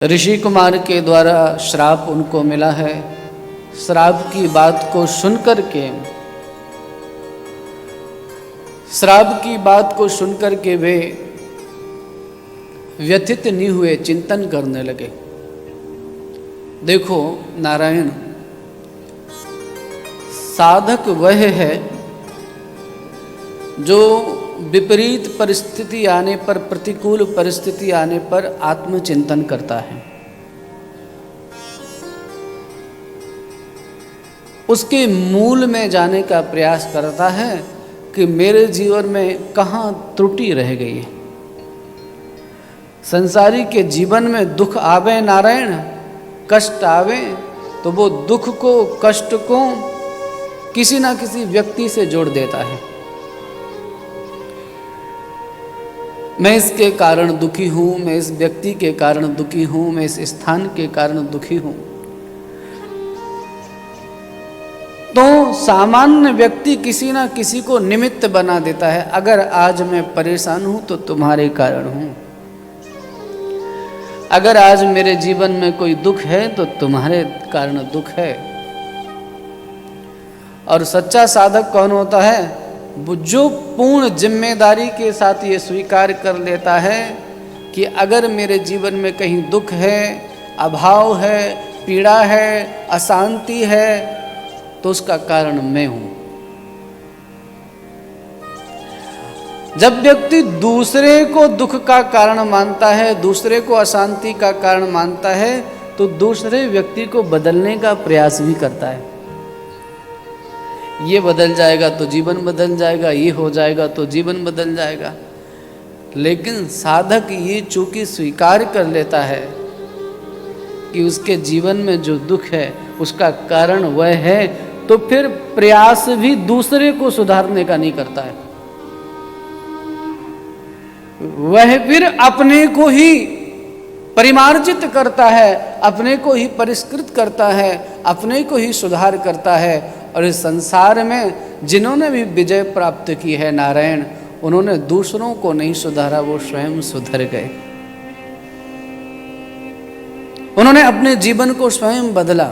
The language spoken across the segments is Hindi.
ऋषि कुमार के द्वारा श्राप उनको मिला है। श्राप की बात को सुनकर के वे व्यथित नहीं हुए, चिंतन करने लगे। देखो नारायण, साधक वह है जो विपरीत परिस्थिति आने पर, प्रतिकूल परिस्थिति आने पर आत्मचिंतन करता है। उसके मूल में जाने का प्रयास करता है कि मेरे जीवन में कहाँ त्रुटि रह गई है। संसारी के जीवन में दुख आवे नारायण, कष्ट आवे तो वो दुख को, कष्ट को किसी ना किसी व्यक्ति से जोड़ देता है। मैं इसके कारण दुखी हूँ, मैं इस व्यक्ति के कारण दुखी हूँ, मैं इस स्थान के कारण दुखी हूँ। तो सामान्य व्यक्ति किसी ना किसी को निमित्त बना देता है। अगर आज मैं परेशान हूँ तो तुम्हारे कारण हूँ, अगर आज मेरे जीवन में कोई दुख है तो तुम्हारे कारण दुख है। और सच्चा साधक कौन होता है? जो पूर्ण जिम्मेदारी के साथ ये स्वीकार कर लेता है कि अगर मेरे जीवन में कहीं दुख है, अभाव है, पीड़ा है, अशांति है, तो उसका कारण मैं हूं। जब व्यक्ति दूसरे को दुख का कारण मानता है, दूसरे को अशांति का कारण मानता है, तो दूसरे व्यक्ति को बदलने का प्रयास भी करता है। ये बदल जाएगा तो जीवन बदल जाएगा, ये हो जाएगा तो जीवन बदल जाएगा। लेकिन साधक ये चूंकि स्वीकार कर लेता है कि उसके जीवन में जो दुख है उसका कारण वह है, तो फिर प्रयास भी दूसरे को सुधारने का नहीं करता है। वह फिर अपने को ही परिमार्जित करता है, अपने को ही परिष्कृत करता है, अपने को ही सुधार करता है। और इस संसार में जिन्होंने भी विजय प्राप्त की है नारायण, उन्होंने दूसरों को नहीं सुधारा, वो स्वयं सुधर गए। उन्होंने अपने जीवन को स्वयं बदला।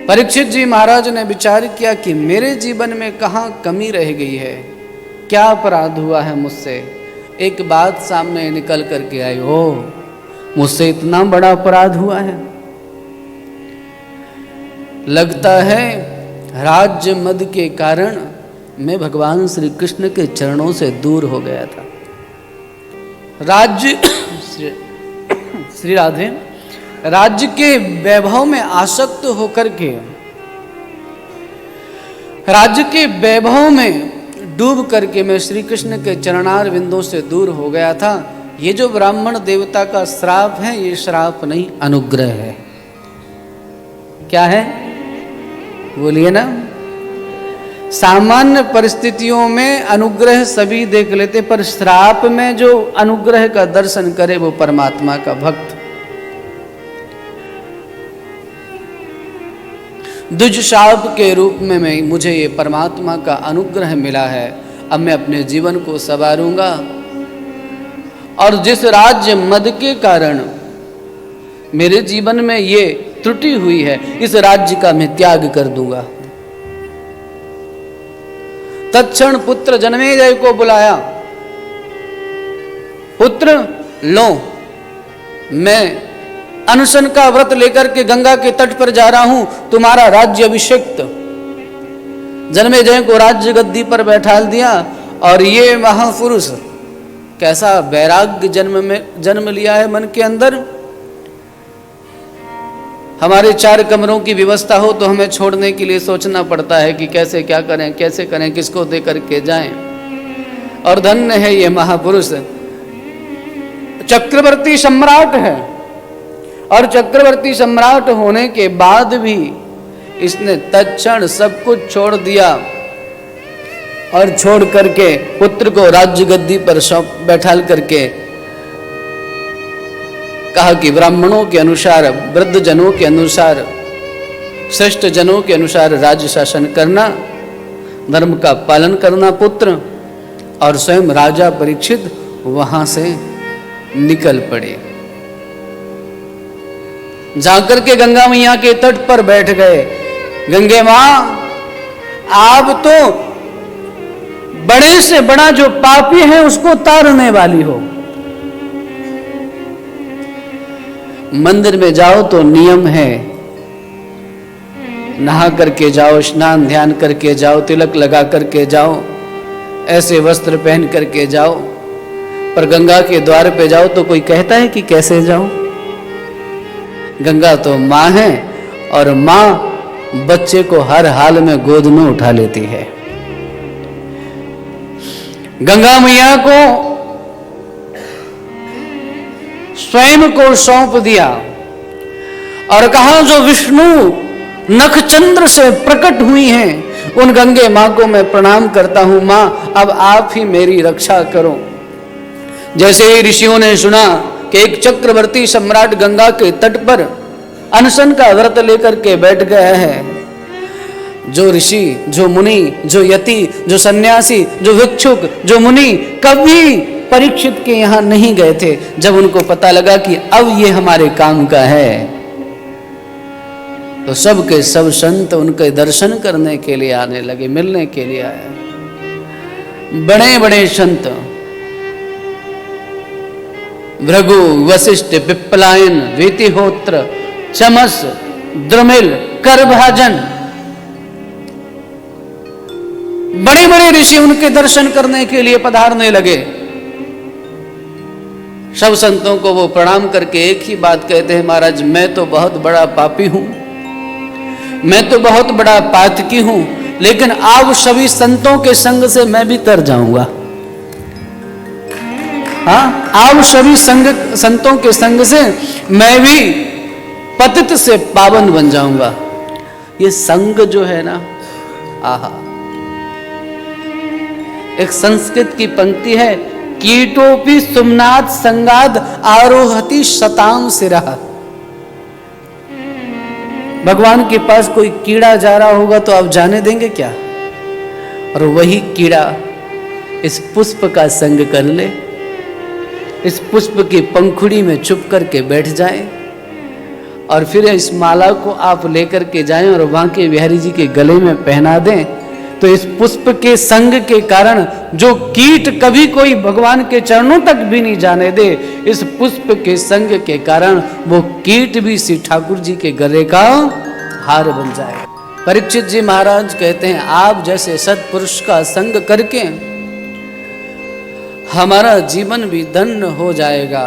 परीक्षित जी महाराज ने विचार किया कि मेरे जीवन में कहाँ कमी रह गई है, क्या अपराध हुआ है मुझसे। एक बात सामने निकल करके आई, ओ मुझसे इतना बड़ा अपराध हुआ है। लगता है राज्य मद के कारण मैं भगवान श्री कृष्ण के चरणों से दूर हो गया था। राज्य श्री राधे, राज्य के वैभव में आसक्त होकर के, राज्य के वैभव में डूब करके मैं श्री कृष्ण के चरणार बिंदों से दूर हो गया था। ये जो ब्राह्मण देवता का श्राप है, ये श्राप नहीं, अनुग्रह है। क्या है? बोलिए ना। सामान्य परिस्थितियों में अनुग्रह सभी देख लेते, पर श्राप में जो अनुग्रह का दर्शन करे वो परमात्मा का भक्त। दुज शाप के रूप में मुझे ये परमात्मा का अनुग्रह मिला है। अब मैं अपने जीवन को संवारूंगा, और जिस राज्य मद के कारण मेरे जीवन में ये त्रुटि हुई है, इस राज्य का मैं त्याग कर दूंगा। तत्क्षण पुत्र जन्मेजय को बुलाया। पुत्र लो, मैं अनशन का व्रत लेकर के गंगा के तट पर जा रहा हूं, तुम्हारा राज्य अभिषिक्त। जन्मेजय को राज्य गद्दी पर बैठाल दिया। और ये महापुरुष कैसा वैराग्य जन्म लिया है मन के अंदर। हमारे 4 कमरों की व्यवस्था हो तो हमें छोड़ने के लिए सोचना पड़ता है कि कैसे क्या करें, कैसे करें, किसको दे करके जाएं। और धन्य है ये महापुरुष, चक्रवर्ती सम्राट है। और चक्रवर्ती सम्राट होने के बाद भी इसने तत्क्षण सब कुछ छोड़ दिया, और छोड़ करके पुत्र को राज्य गद्दी पर बैठाल करके कहा कि ब्राह्मणों के अनुसार, वृद्ध जनों के अनुसार, श्रेष्ठ जनों के अनुसार राज्य शासन करना, धर्म का पालन करना पुत्र। और स्वयं राजा परीक्षित वहां से निकल पड़े। जाकर के गंगा मैया के तट पर बैठ गए। गंगे मां, आप तो बड़े से बड़ा जो पापी है उसको तारने वाली हो। मंदिर में जाओ तो नियम है, नहा करके जाओ, स्नान ध्यान करके जाओ, तिलक लगा करके जाओ, ऐसे वस्त्र पहन करके जाओ। पर गंगा के द्वार पे जाओ तो कोई कहता है कि कैसे जाओ? गंगा तो मां है और मां बच्चे को हर हाल में गोद में उठा लेती है। गंगा मैया को स्वयं को सौंप दिया और कहा, जो विष्णु नखचंद्र से प्रकट हुई हैं, उन गंगे मां को मैं प्रणाम करता हूं। मां, अब आप ही मेरी रक्षा करो। जैसे ही ऋषियों ने सुना कि एक चक्रवर्ती सम्राट गंगा के तट पर अनशन का व्रत लेकर के बैठ गया है, जो ऋषि, जो मुनि, जो यति, जो सन्यासी, जो भिक्षुक, जो मुनि कभी परीक्षित के यहां नहीं गए थे, जब उनको पता लगा कि अब ये हमारे काम का है, तो सब के सब संत उनके दर्शन करने के लिए आने लगे, मिलने के लिए आए। बड़े बड़े संत भृगु, वशिष्ठ, पिप्पलायन, वीतिहोत्र, चमस, द्रुमिल, करभाजन, बड़े बड़े ऋषि उनके दर्शन करने के लिए पधारने लगे। सब संतों को वो प्रणाम करके एक ही बात कहते हैं, महाराज मैं तो बहुत बड़ा पापी हूं, मैं तो बहुत बड़ा पातकी हूं, लेकिन आप सभी संतों के संग से मैं भी तर जाऊंगा। हाँ, आप सभी संतों के संग से मैं भी पतित से पावन बन जाऊंगा। ये संग जो है ना, आहा, एक संस्कृत की पंक्ति है, कीटोपि सुमनाथ संगाद आरोहति शताम सिरह। भगवान के पास कोई कीड़ा जा रहा होगा तो आप जाने देंगे क्या? और वही कीड़ा इस पुष्प का संग कर ले, इस पुष्प की पंखुड़ी में छुप करके बैठ जाए और फिर इस माला को आप लेकर के जाएं और बांके बिहारी जी के गले में पहना दें, तो इस पुष्प के संग के कारण जो कीट कभी कोई भगवान के चरणों तक भी नहीं जाने दे, इस पुष्प के संग के कारण वो कीट भी श्री ठाकुर जी के गले का हार बन जाए। परीक्षित जी महाराज कहते हैं, आप जैसे सत्पुरुष का संग करके हमारा जीवन भी धन्य हो जाएगा।